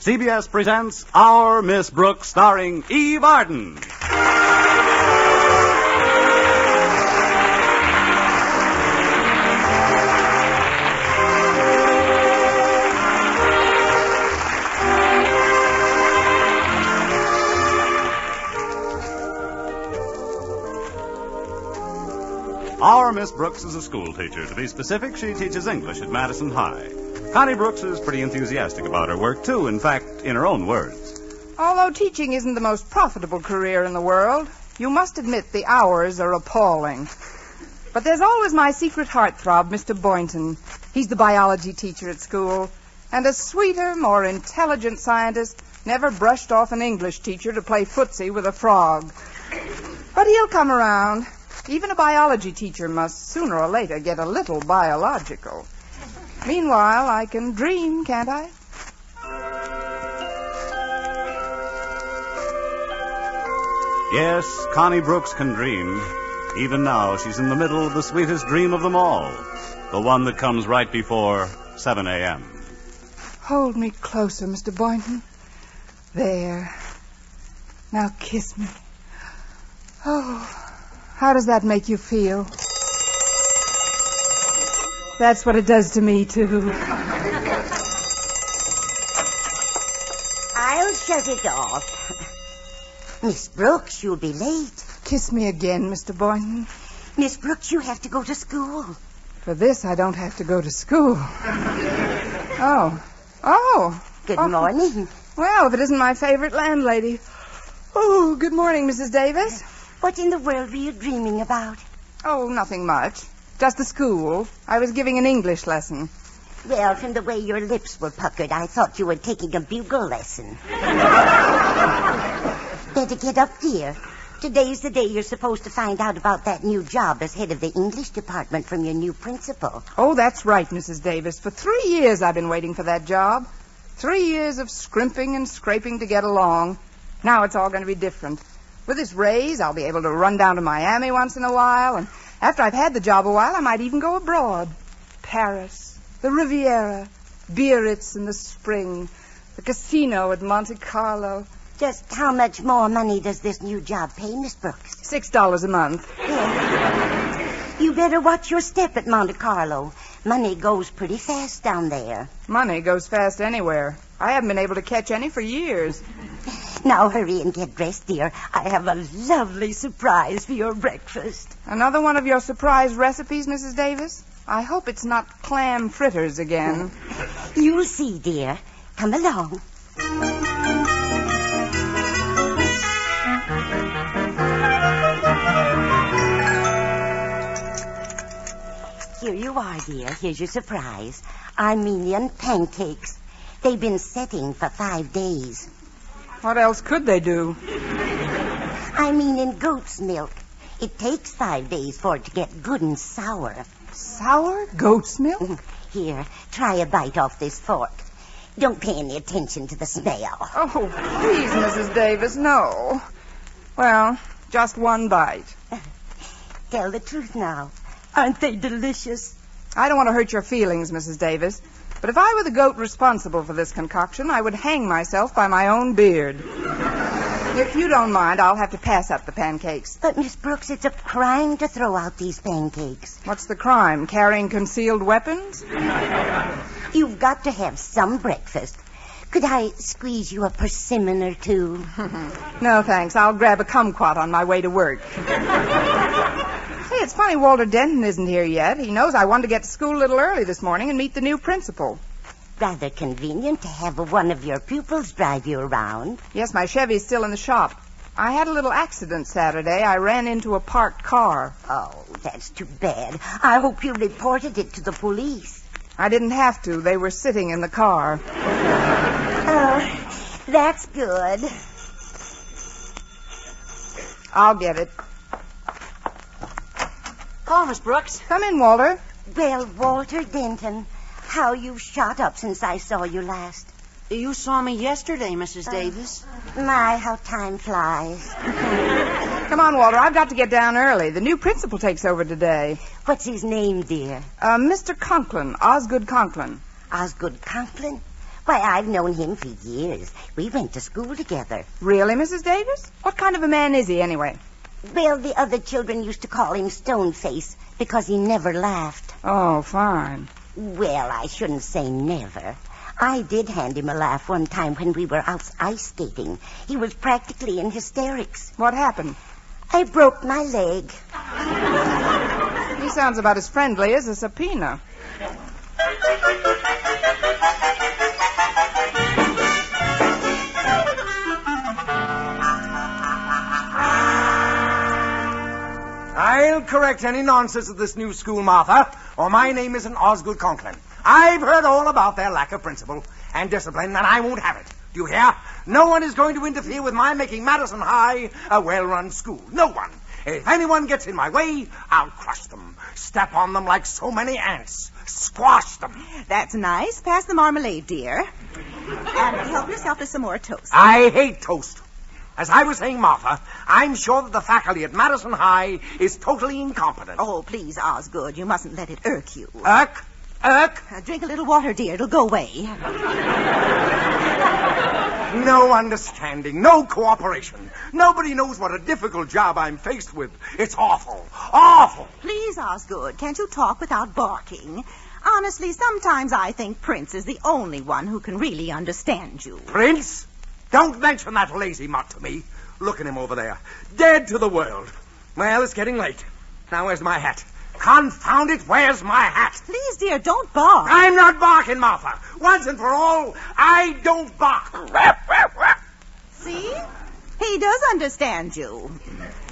CBS presents Our Miss Brooks, starring Eve Arden. Our Miss Brooks is a school teacher. To be specific, she teaches English at Madison High. Connie Brooks is pretty enthusiastic about her work, too. In fact, in her own words. Although teaching isn't the most profitable career in the world, you must admit the hours are appalling. But there's always my secret heartthrob, Mr. Boynton. He's the biology teacher at school. And a sweeter, more intelligent scientist never brushed off an English teacher to play footsie with a frog. But he'll come around. Even a biology teacher must sooner or later get a little biological. Meanwhile, I can dream, can't I? Yes, Connie Brooks can dream. Even now, she's in the middle of the sweetest dream of them all. The one that comes right before 7 a.m. Hold me closer, Mr. Boynton. There. Now kiss me. Oh, how does that make you feel? That's what it does to me, too. I'll shut it off. Miss Brooks, you'll be late. Kiss me again, Mr. Boynton. Miss Brooks, you have to go to school. For this, I don't have to go to school. Oh. Good morning. Well, if it isn't my favorite landlady. Oh, good morning, Mrs. Davis. What in the world were you dreaming about? Oh, nothing much. Just the school. I was giving an English lesson. Well, from the way your lips were puckered, I thought you were taking a bugle lesson. Better get up, dear. Today's the day you're supposed to find out about that new job as head of the English department from your new principal. Oh, that's right, Mrs. Davis. For 3 years I've been waiting for that job. 3 years of scrimping and scraping to get along. Now it's all going to be different. With this raise, I'll be able to run down to Miami once in a while, and after I've had the job a while, I might even go abroad. Paris, the Riviera, Biarritz in the spring, the casino at Monte Carlo. Just how much more money does this new job pay, Miss Brooks? $6 a month. Yeah. You better watch your step at Monte Carlo. Money goes pretty fast down there. Money goes fast anywhere. I haven't been able to catch any for years. Now hurry and get dressed, dear. I have a lovely surprise for your breakfast. Another one of your surprise recipes, Mrs. Davis? I hope it's not clam fritters again. You'll see, dear. Come along. Here you are, dear. Here's your surprise. Armenian pancakes. They've been setting for 5 days. What else could they do? I mean in goat's milk. It takes 5 days for it to get good and sour. Sour goat's milk? Here, try a bite off this fork. Don't pay any attention to the smell. Oh, please, Mrs. Davis, no. Well, just one bite. Tell the truth now. Aren't they delicious? I don't want to hurt your feelings, Mrs. Davis, but if I were the goat responsible for this concoction, I would hang myself by my own beard. If you don't mind, I'll have to pass up the pancakes. But, Miss Brooks, it's a crime to throw out these pancakes. What's the crime? Carrying concealed weapons? You've got to have some breakfast. Could I squeeze you a persimmon or two? No, thanks. I'll grab a kumquat on my way to work. Hey, it's funny Walter Denton isn't here yet. He knows I wanted to get to school a little early this morning and meet the new principal. Rather convenient to have one of your pupils drive you around. Yes, my Chevy's still in the shop. I had a little accident Saturday. I ran into a parked car. Oh, that's too bad. I hope you reported it to the police. I didn't have to. They were sitting in the car. Oh, that's good. I'll get it. Call, Miss Brooks. Come in, Walter. Well, Walter Denton, how you've shot up since I saw you last. You saw me yesterday, Mrs. Davis. My, how time flies. Come on, Walter. I've got to get down early. The new principal takes over today. What's his name, dear? Mr. Conklin, Osgood Conklin. Osgood Conklin? Why, I've known him for years. We went to school together. Really, Mrs. Davis? What kind of a man is he, anyway? Well, the other children used to call him Stoneface because he never laughed. Oh, fine. Well, I shouldn't say never. I did hand him a laugh one time when we were out ice skating. He was practically in hysterics. What happened? I broke my leg. He sounds about as friendly as a subpoena. I'll correct any nonsense at this new school, Martha, or my name isn't Osgood Conklin. I've heard all about their lack of principle and discipline, and I won't have it. Do you hear? No one is going to interfere with my making Madison High a well-run school. No one. If anyone gets in my way, I'll crush them, step on them like so many ants, squash them. That's nice. Pass the marmalade, dear. And help yourself to some more toast. I hate toast. As I was saying, Martha, I'm sure that the faculty at Madison High is totally incompetent. Oh, please, Osgood, you mustn't let it irk you. Irk? Drink a little water, dear. It'll go away. No understanding, no cooperation. Nobody knows what a difficult job I'm faced with. It's awful, awful. Please, Osgood, can't you talk without barking? Honestly, sometimes I think Prince is the only one who can really understand you. Prince? Don't mention that lazy mutt to me. Look at him over there, dead to the world. Well, it's getting late. Now, where's my hat? Confound it, where's my hat? Please, dear, don't bark. I'm not barking, Martha. Once and for all, I don't bark. See? He does understand you.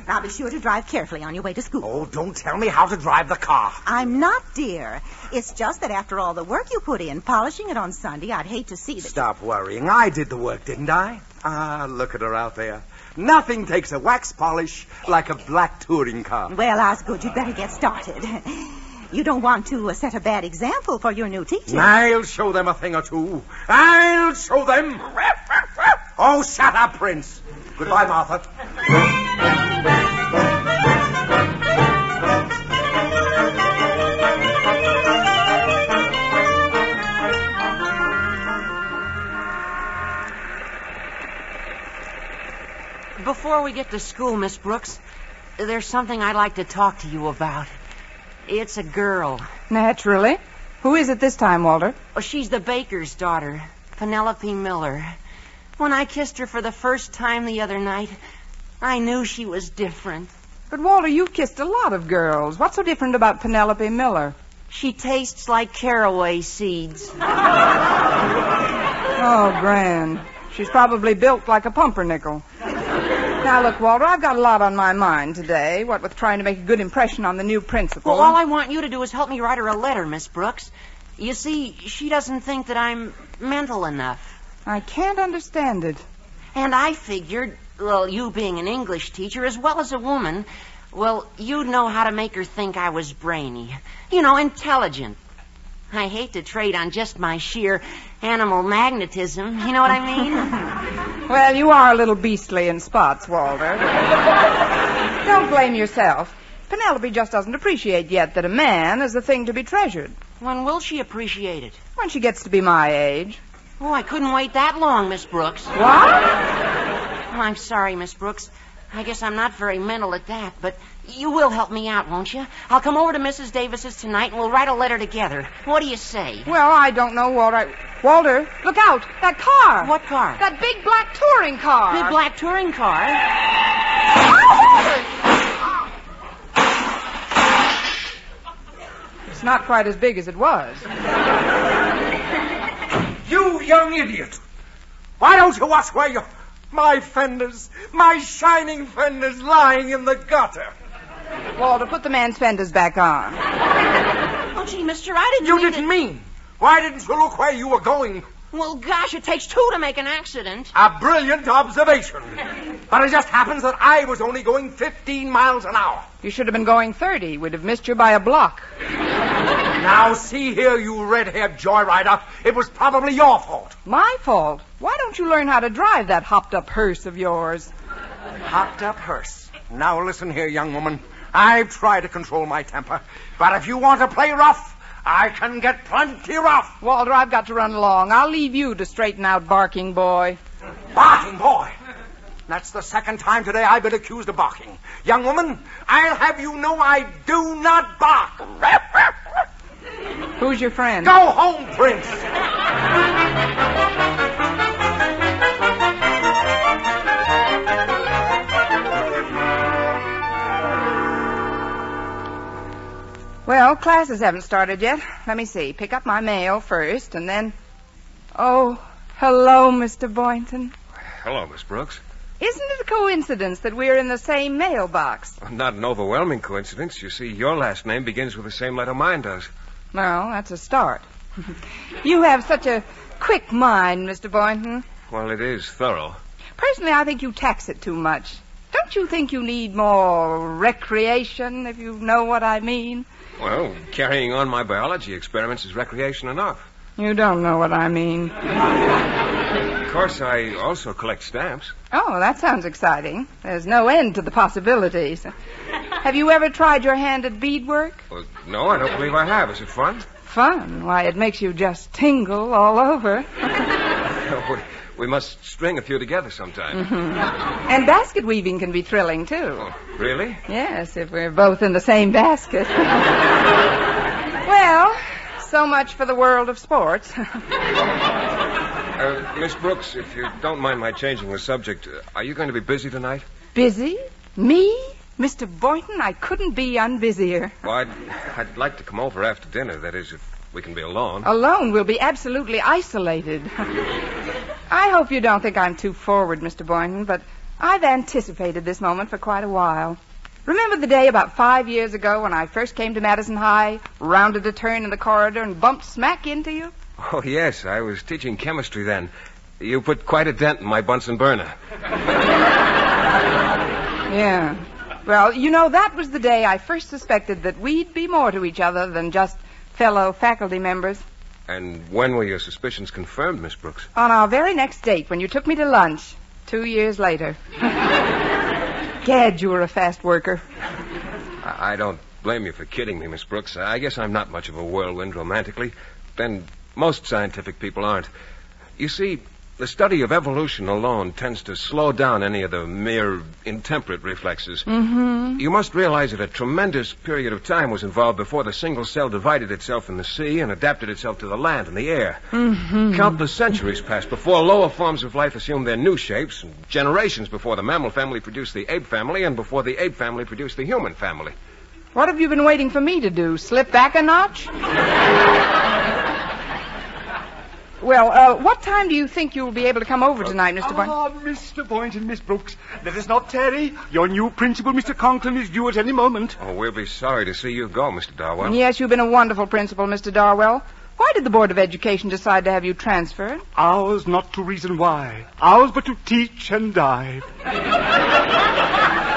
Now, be sure to drive carefully on your way to school. Oh, don't tell me how to drive the car. I'm not, dear. It's just that after all the work you put in, polishing it on Sunday, I'd hate to see that... Stop worrying. I did the work, didn't I? Ah, look at her out there. Nothing takes a wax polish like a black touring car. Well, Osgood, you'd better get started. You don't want to set a bad example for your new teacher. I'll show them a thing or two. I'll show them. Oh, shut up, Prince. Goodbye, Martha. Before we get to school, Miss Brooks, there's something I'd like to talk to you about. It's a girl. Naturally. Who is it this time, Walter? Well, she's the baker's daughter, Penelope Miller. When I kissed her for the first time the other night, I knew she was different. But, Walter, you've kissed a lot of girls. What's so different about Penelope Miller? She tastes like caraway seeds. Oh, grand. She's probably built like a pumpernickel. Now, look, Walter, I've got a lot on my mind today, what with trying to make a good impression on the new principal. Well, all I want you to do is help me write her a letter, Miss Brooks. You see, she doesn't think that I'm mental enough. I can't understand it. And I figured, well, you being an English teacher as well as a woman, well, you'd know how to make her think I was brainy. You know, intelligent. I hate to trade on just my sheer animal magnetism. You know what I mean? Well, you are a little beastly in spots, Walter. Don't blame yourself. Penelope just doesn't appreciate yet that a man is a thing to be treasured. When will she appreciate it? When she gets to be my age. Oh, I couldn't wait that long, Miss Brooks. What? Oh, I'm sorry, Miss Brooks. I guess I'm not very mental at that, but you will help me out, won't you? I'll come over to Mrs. Davis's tonight, and we'll write a letter together. What do you say? Well, I don't know, Walter. Walter, look out! That car! What car? That big black touring car! The black touring car? It's not quite as big as it was. You young idiot. Why don't you watch where you... My fenders, my shining fenders lying in the gutter. Walter, put the man's fenders back on. Oh, gee, mister, I didn't You mean didn't mean. Why didn't you look where you were going? Well, gosh, it takes two to make an accident. A brilliant observation. But it just happens that I was only going 15 miles an hour. You should have been going 30. We'd have missed you by a block. Now, see here, you red-haired joyrider. It was probably your fault. My fault? Why don't you learn how to drive that hopped-up hearse of yours? Hopped-up hearse. Now, listen here, young woman. I've tried to control my temper. But if you want to play rough, I can get plenty rough. Walter, I've got to run along. I'll leave you to straighten out Barking Boy. Barking Boy? That's the second time today I've been accused of barking. Young woman, I'll have you know I do not bark. Who's your friend? Go home, Prince. Well, classes haven't started yet. Let me see. Pick up my mail first, and then... Oh, hello, Mr. Boynton. Hello, Miss Brooks. Isn't it a coincidence that we're in the same mailbox? Not an overwhelming coincidence. You see, your last name begins with the same letter mine does. Well, that's a start. You have such a quick mind, Mr. Boynton. Well, it is thorough. Personally, I think you tax it too much. Don't you think you need more recreation, if you know what I mean? Well, carrying on my biology experiments is recreation enough. You don't know what I mean. Of course, I also collect stamps. Oh, that sounds exciting. There's no end to the possibilities. Have you ever tried your hand at beadwork? Well, no, I don't believe I have. Is it fun? Fun? Why, it makes you just tingle all over. We must string a few together sometime. Mm-hmm. And basket weaving can be thrilling, too. Oh, really? Yes, if we're both in the same basket. Well, so much for the world of sports. Miss Brooks, if you don't mind my changing the subject, are you going to be busy tonight? Busy? Me? Mr. Boynton, I couldn't be unbusier. Well, I'd like to come over after dinner. That is, if we can be alone. Alone? We'll be absolutely isolated. I hope you don't think I'm too forward, Mr. Boynton, but I've anticipated this moment for quite a while. Remember the day about 5 years ago when I first came to Madison High, rounded a turn in the corridor, and bumped smack into you? Oh, yes. I was teaching chemistry then. You put quite a dent in my Bunsen burner. Yeah. Well, you know, that was the day I first suspected that we'd be more to each other than just fellow faculty members. And when were your suspicions confirmed, Miss Brooks? On our very next date, when you took me to lunch, 2 years later. Gad, you were a fast worker. I don't blame you for kidding me, Miss Brooks. I guess I'm not much of a whirlwind romantically. Then most scientific people aren't. You see, the study of evolution alone tends to slow down any of the mere intemperate reflexes. Mm-hmm. You must realize that a tremendous period of time was involved before the single cell divided itself in the sea and adapted itself to the land and the air. Mm-hmm. Countless centuries passed before lower forms of life assumed their new shapes, and generations before the mammal family produced the ape family, and before the ape family produced the human family. What have you been waiting for me to do? Slip back a notch? Well, what time do you think you'll be able to come over tonight, Mr. Boynton? Mr. Boynton, Miss Brooks, let us not tarry. Your new principal, Mr. Conklin, is due at any moment. Oh, we'll be sorry to see you go, Mr. Darwell. Yes, you've been a wonderful principal, Mr. Darwell. Why did the Board of Education decide to have you transferred? Ours not to reason why. Ours but to teach and die.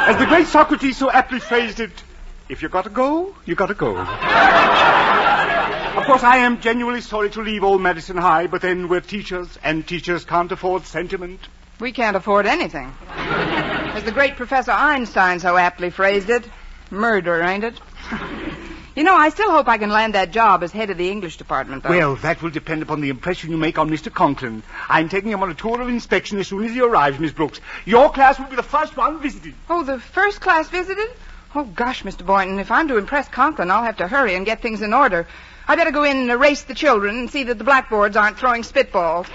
As the great Socrates so aptly phrased it, if you gotta go, you gotta go. Of course, I am genuinely sorry to leave old Madison High, but then we're teachers, and teachers can't afford sentiment. We can't afford anything. As the great Professor Einstein so aptly phrased it, murder, ain't it? You know, I still hope I can land that job as head of the English department, though. Well, that will depend upon the impression you make on Mr. Conklin. I'm taking him on a tour of inspection as soon as he arrives, Miss Brooks. Your class will be the first one visited. Oh, the first class visited? Oh, gosh, Mr. Boynton, if I'm to impress Conklin, I'll have to hurry and get things in order. I better go in and erase the children and see that the blackboards aren't throwing spitballs.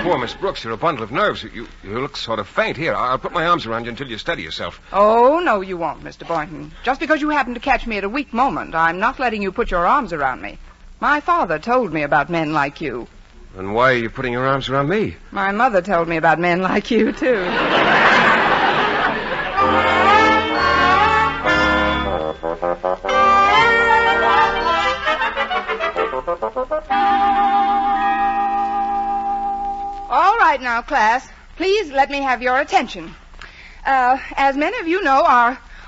Poor Miss Brooks, you're a bundle of nerves. You look sort of faint. Here, I'll put my arms around you until you steady yourself. Oh, no, you won't, Mr. Boynton. Just because you happen to catch me at a weak moment, I'm not letting you put your arms around me. My father told me about men like you. And why are you putting your arms around me? My mother told me about men like you, too. All right now, class. Please let me have your attention. As many of you know,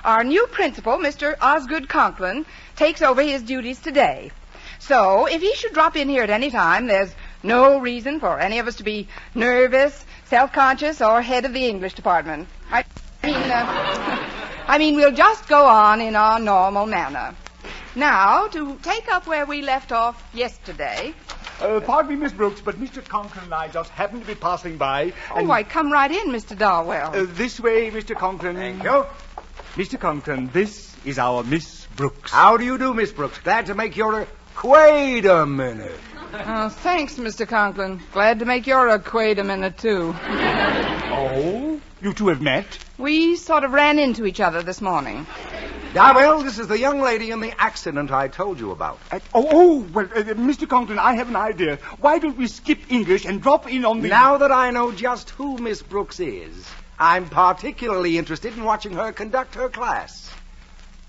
our new principal, Mr. Osgood Conklin, takes over his duties today. So, if he should drop in here at any time, there's no reason for any of us to be nervous, self-conscious, or head of the English department. I mean, we'll just go on in our normal manner. Now, to take up where we left off yesterday. Pardon me, Miss Brooks, but Mr. Conklin and I just happened to be passing by. Oh, why, come right in, Mr. Darwell. This way, Mr. Conklin. Thank you. Mr. Conklin, this is our Miss Brooks. How do you do, Miss Brooks? Glad to make your... Wait a minute. Oh, thanks, Mr. Conklin. Glad to make your acquaintance, too. Oh, you two have met? We sort of ran into each other this morning. Darwell, this is the young lady in the accident I told you about. Mr. Conklin, I have an idea. Why don't we skip English and drop in on the... Now that I know just who Miss Brooks is, I'm particularly interested in watching her conduct her class.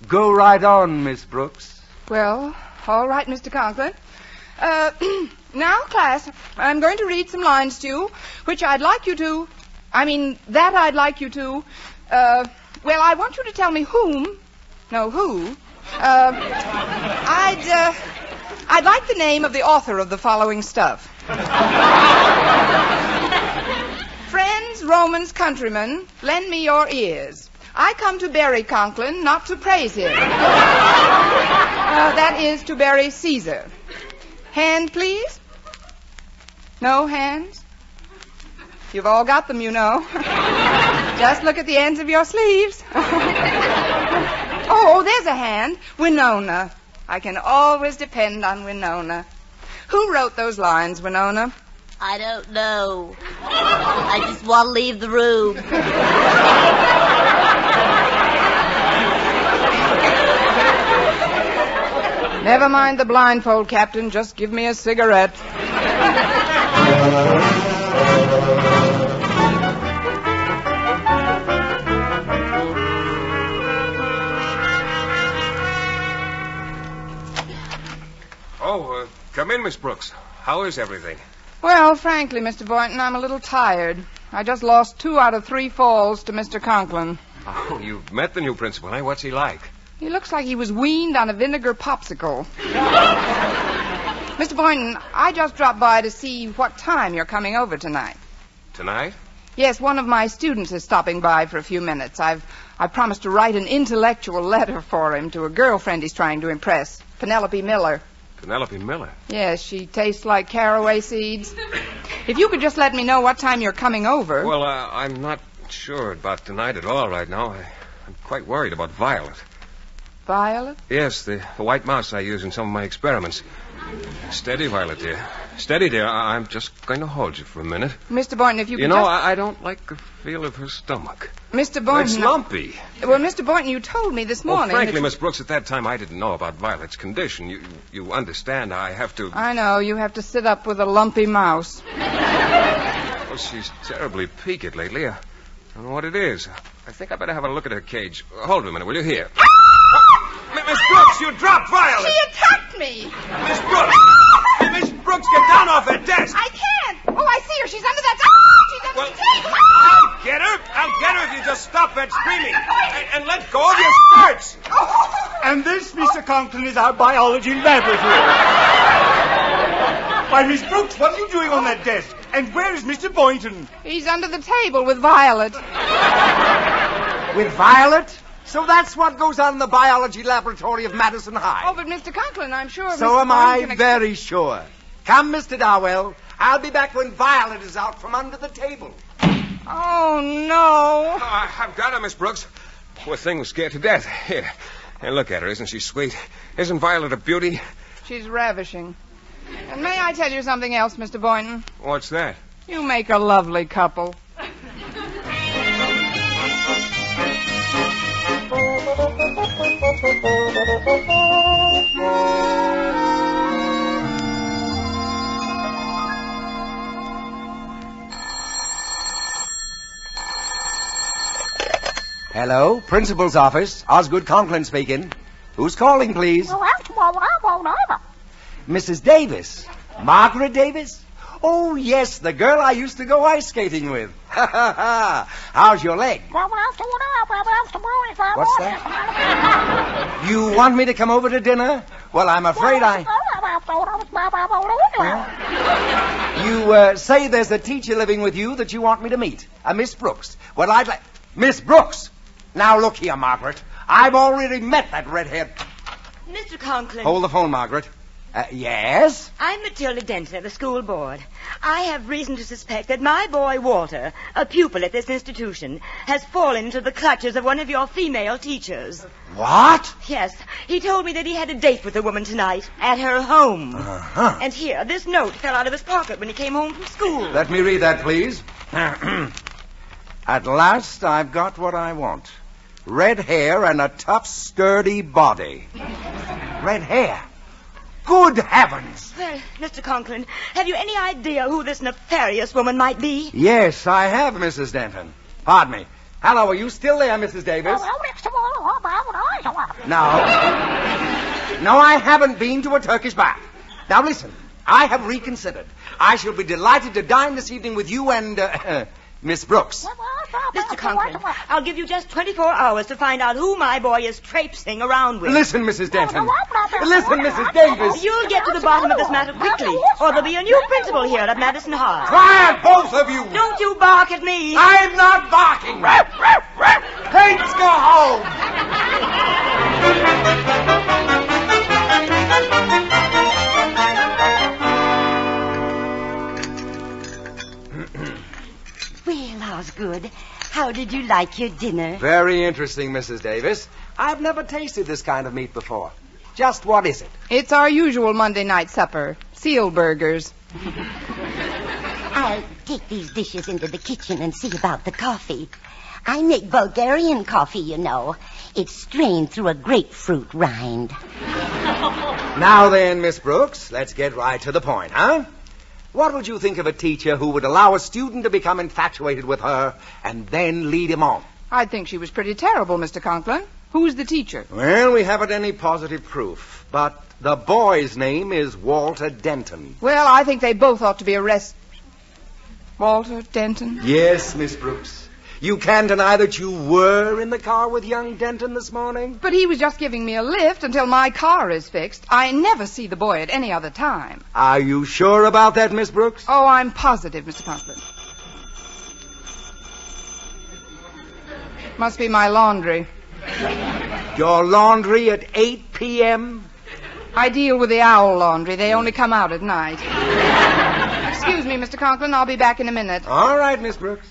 Go right on, Miss Brooks. Well, all right, Mr. Conklin. Now, class, I'm going to read some lines to you, that I'd like you to... I want you to tell me who. I'd like the name of the author of the following stuff. Friends, Romans, countrymen, lend me your ears. I come to bury Conklin, not to praise him. That is to bury Caesar. Hand, please? No hands? You've all got them, you know. Just look at the ends of your sleeves. Oh, there's a hand. Winona. I can always depend on Winona. Who wrote those lines, Winona? I don't know. I just want to leave the room. Never mind the blindfold, Captain. Just give me a cigarette. Come in, Miss Brooks. How is everything? Well, frankly, Mr. Boynton, I'm a little tired. I just lost 2 out of 3 falls to Mr. Conklin. Oh, you've met the new principal, eh? What's he like? He looks like he was weaned on a vinegar popsicle. Mr. Boynton, I just dropped by to see what time you're coming over tonight. Tonight? Yes, one of my students is stopping by for a few minutes. I promised to write an intellectual letter for him to a girlfriend he's trying to impress, Penelope Miller. Penelope Miller? Yes, she tastes like caraway seeds. If you could just let me know what time you're coming over. Well, I'm not sure about tonight at all right now. I'm quite worried about Violet. Violet? Yes, the white mouse I use in some of my experiments. Steady, Violet, dear. Steady, dear. I'm just going to hold you for a minute. Mr. Boynton, if you could You know, I don't like the feel of her stomach. Mr. Boynton... It's lumpy. Well, Mr. Boynton, you told me this morning... Well, frankly, Miss Brooks, at that time I didn't know about Violet's condition. You understand I have to... I know. You have to sit up with a lumpy mouse. Well, she's terribly peaked lately. I don't know what it is. I think I better have a look at her cage. Hold on a minute, will you? Here. Miss Brooks, you dropped Violet! She attacked me! Miss Brooks! Miss Brooks, get down off that desk! I can't! Oh, I see her. She's under that... She's under the table! I'll get her if you just stop that screaming. And let go of your skirts! And this, Mr. Conklin, is our biology laboratory. Why, Miss Brooks, what are you doing on that desk? And where is Mr. Boynton? He's under the table with Violet. With Violet? So that's what goes on in the biology laboratory of Madison High. Oh, but Mr. Conklin, I'm sure... So Mr. am I Boynton very sure. Come, Mr. Darwell. I'll be back when Violet is out from under the table. Oh, no. Oh, I've got her, Miss Brooks. Poor thing was scared to death. Here, look at her. Isn't she sweet? Isn't Violet a beauty? She's ravishing. And may I tell you something else, Mr. Boynton? What's that? You make a lovely couple. Hello, principal's office. Osgood Conklin speaking. Who's calling, please? Mrs. Davis. Margaret Davis? Oh, yes, the girl I used to go ice skating with. Ha, ha, ha. How's your leg? What's that? You want me to come over to dinner? Well, I'm afraid You say there's a teacher living with you that you want me to meet. Miss Brooks. Well, I'd like... Miss Brooks! Now, look here, Margaret. I've already met that redhead... Mr. Conklin. Hold the phone, Margaret. Yes? I'm Matilda Denton of the school board. I have reason to suspect that my boy Walter, a pupil at this institution, has fallen into the clutches of one of your female teachers. What? Yes. He told me that he had a date with a woman tonight at her home. Uh-huh. And here, this note fell out of his pocket when he came home from school. Let me read that, please. At last, I've got what I want. Red hair and a tough, sturdy body. Red hair? Good heavens! Well, Mr. Conklin, have you any idea who this nefarious woman might be? Yes, I have, Mrs. Denton. Pardon me. Hello, are you still there, Mrs. Davis? No. No, I haven't been to a Turkish bath. Now, listen. I have reconsidered. I shall be delighted to dine this evening with you and, Miss Brooks. Mr. Conklin, I'll give you just 24 hours to find out who my boy is traipsing around with. Listen, Mrs. Denton. Listen, Mrs. Davis. You'll get to the bottom of this matter quickly, or there'll be a new principal here at Madison High. Quiet, both of you. Don't you bark at me. I'm not barking. Let's go home. Well, Osgood, how did you like your dinner? Very interesting, Mrs. Davis. I've never tasted this kind of meat before. Just what is it? It's our usual Monday night supper. Seal burgers. I'll take these dishes into the kitchen and see about the coffee. I make Bulgarian coffee, you know. It's strained through a grapefruit rind. Now then, Miss Brooks, let's get right to the point, huh? What would you think of a teacher who would allow a student to become infatuated with her and then lead him on? I'd think she was pretty terrible, Mr. Conklin. Who's the teacher? Well, we haven't any positive proof, but the boy's name is Walter Denton. Well, I think they both ought to be arrested. Walter Denton? Yes, Miss Brooks. You can't deny that you were in the car with young Denton this morning? But he was just giving me a lift until my car is fixed. I never see the boy at any other time. Are you sure about that, Miss Brooks? Oh, I'm positive, Mr. Conklin. Must be my laundry. Your laundry at 8 p.m.? I deal with the owl laundry. They only come out at night. Excuse me, Mr. Conklin. I'll be back in a minute. All right, Miss Brooks.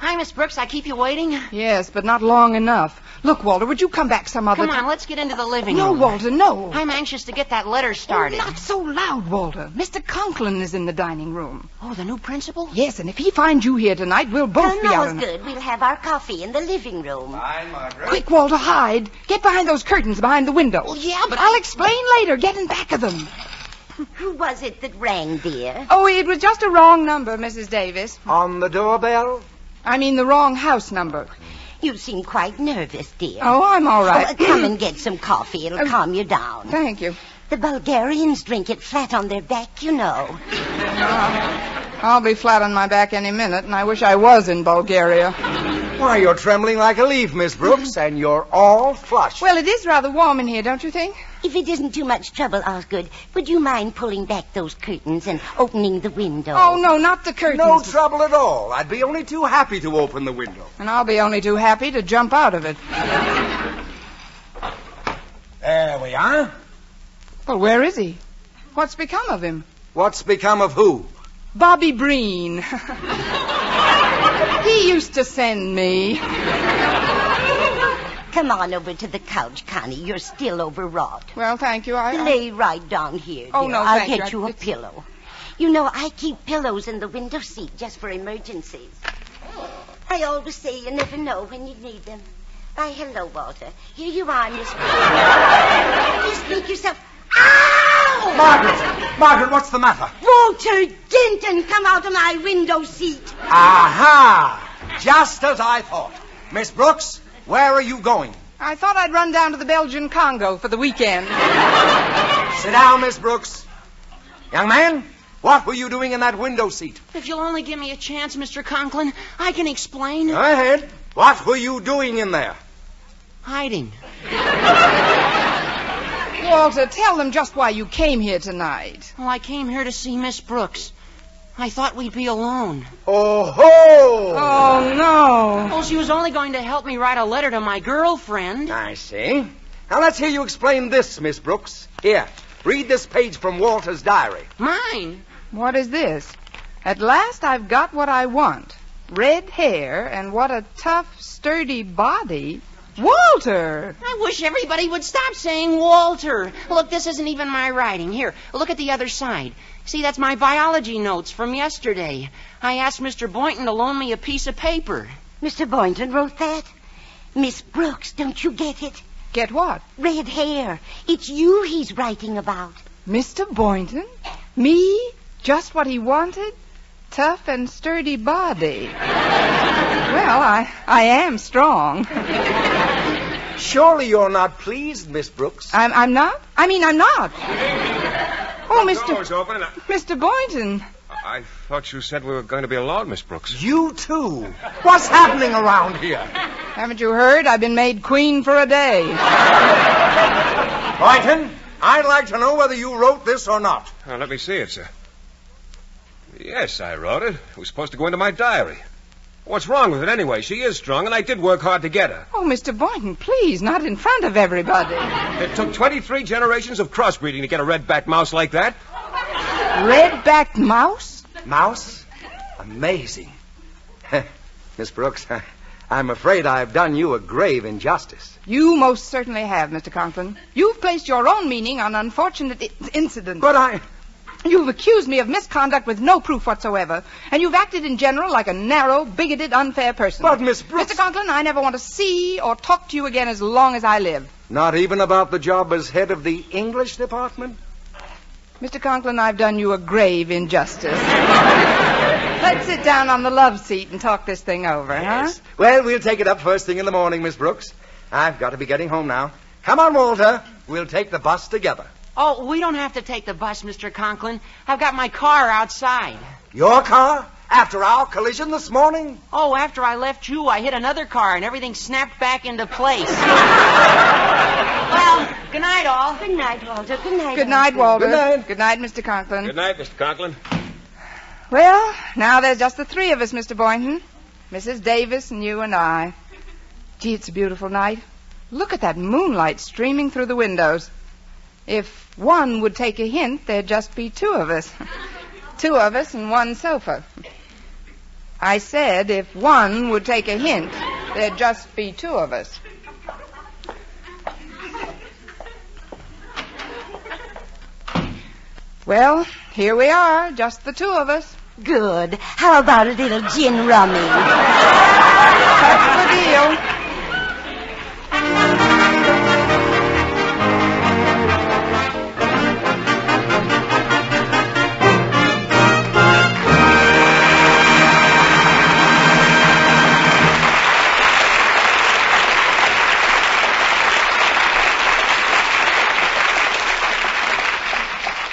Hi, Miss Brooks. I keep you waiting? Yes, but not long enough. Look, Walter, would you come back some other time? Come on, let's get into the living No, room. Walter, no. I'm anxious to get that letter started. Oh, not so loud, Walter. Mr. Conklin is in the dining room. Oh, the new principal? Yes, and if he finds you here tonight, we'll both be out. No, good. We'll have our coffee in the living room. Fine, Margaret. Quick, Walter, hide. Get behind those curtains behind the window. Well, yeah, but I'll explain later. Get in back of them. Who was it that rang, dear? Oh, it was just a wrong number, Mrs. Davis. On the doorbell? I mean the wrong house number. You seem quite nervous, dear. Oh, I'm all right. Come and get some coffee. It'll calm you down. Thank you. The Bulgarians drink it flat on their back, you know. I'll be flat on my back any minute, and I wish I was in Bulgaria. Why, you're trembling like a leaf, Miss Brooks, and you're all flushed. Well, it is rather warm in here, don't you think? If it isn't too much trouble, Osgood, would you mind pulling back those curtains and opening the window? Oh, no, not the curtains. No trouble at all. I'd be only too happy to open the window. And I'll be only too happy to jump out of it. There we are. Well, where is he? What's become of him? What's become of who? Bobby Breen. He used to send me. Come on over to the couch, Connie. You're still overwrought. Well, thank you. Lay right down here, dear. Oh, no, I'll thank you. get you a pillow. You know, I keep pillows in the window seat just for emergencies. I always say you never know when you need them. Why, hello, Walter. Here you are, Miss Brooks. Just make yourself... Ow! Margaret, what's the matter? Walter Denton, come out of my window seat. Aha! Just as I thought. Miss Brooks, where are you going? I thought I'd run down to the Belgian Congo for the weekend. Sit down, Miss Brooks. Young man, what were you doing in that window seat? If you'll only give me a chance, Mr. Conklin, I can explain. Go ahead. What were you doing in there? Hiding. Walter, tell them just why you came here tonight. Well, I came here to see Miss Brooks. I thought we'd be alone. Oh, ho! Oh, no. Well, she was only going to help me write a letter to my girlfriend. I see. Now, let's hear you explain this, Miss Brooks. Here, read this page from Walter's diary. Mine? What is this? At last I've got what I want. Red hair and what a tough, sturdy body. Walter! I wish everybody would stop saying Walter. Look, this isn't even my writing. Here, look at the other side. See, that's my biology notes from yesterday. I asked Mr. Boynton to loan me a piece of paper. Mr. Boynton wrote that? Miss Brooks, don't you get it? Get what? Red hair. It's you he's writing about. Mr. Boynton? Me? Just what he wanted? Tough and sturdy body. Well, I am strong. Surely you're not pleased, Miss Brooks. I'm not? I'm not. Oh, Door's open. Mr. Boynton. I thought you said we were going to be alone, Miss Brooks. You too. What's happening around here? Haven't you heard? I've been made queen for a day. Boynton, I'd like to know whether you wrote this or not. Let me see it, sir. Yes, I wrote it. It was supposed to go into my diary. What's wrong with it anyway? She is strong, and I did work hard to get her. Oh, Mr. Boynton, please, not in front of everybody. It took 23 generations of crossbreeding to get a red-backed mouse like that. Red-backed mouse? Mouse? Amazing. Miss Brooks, I'm afraid I've done you a grave injustice. You most certainly have, Mr. Conklin. You've placed your own meaning on unfortunate incidents. But You've accused me of misconduct with no proof whatsoever, and you've acted in general like a narrow, bigoted, unfair person. But, Miss Brooks... Mr. Conklin, I never want to see or talk to you again as long as I live. Not even about the job as head of the English department? Mr. Conklin, I've done you a grave injustice. Let's sit down on the love seat and talk this thing over, yes. Huh? Well, we'll take it up first thing in the morning, Miss Brooks. I've got to be getting home now. Come on, Walter. We'll take the bus together. Oh, we don't have to take the bus, Mr. Conklin. I've got my car outside. Your car? After our collision this morning? Oh, after I left you, I hit another car and everything snapped back into place. Well, good night, all. Good night, Walter. Good night. Good night, Walter. Good night. Good night, Mr. Conklin. Good night, Mr. Conklin. Well, now there's just the three of us, Mr. Boynton. Mrs. Davis and you and I. Gee, it's a beautiful night. Look at that moonlight streaming through the windows. If one would take a hint, there'd just be two of us. Two of us and one sofa. I said if one would take a hint, there'd just be two of us. Well, here we are, just the two of us. Good. How about a little gin rummy? That's the deal.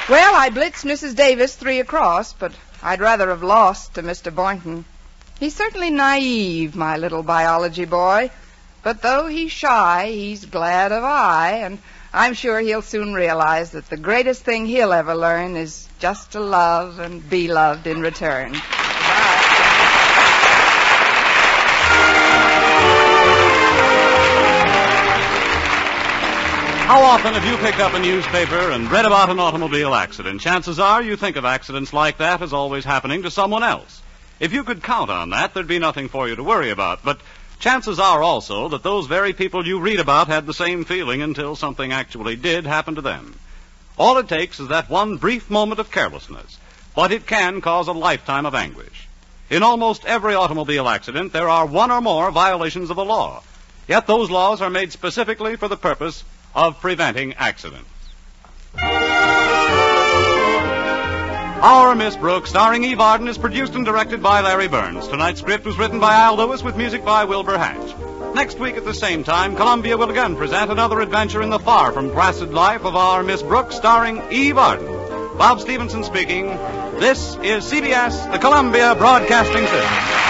Well, I blitzed Mrs. Davis 3 across, but I'd rather have lost to Mr. Boynton. He's certainly naive, my little biology boy. But though he's shy, he's glad of eye, and I'm sure he'll soon realize that the greatest thing he'll ever learn is just to love and be loved in return. How often have you picked up a newspaper and read about an automobile accident? Chances are you think of accidents like that as always happening to someone else. If you could count on that, there'd be nothing for you to worry about. But chances are also that those very people you read about had the same feeling until something actually did happen to them. All it takes is that one brief moment of carelessness, but it can cause a lifetime of anguish. In almost every automobile accident, there are one or more violations of the law. Yet those laws are made specifically for the purpose of preventing accidents. Our Miss Brooks, starring Eve Arden, is produced and directed by Larry Burns. Tonight's script was written by Al Lewis with music by Wilbur Hatch. Next week at the same time, Columbia will again present another adventure in the far from placid life of our Miss Brooks, starring Eve Arden. Bob Stevenson speaking. This is CBS, the Columbia Broadcasting System.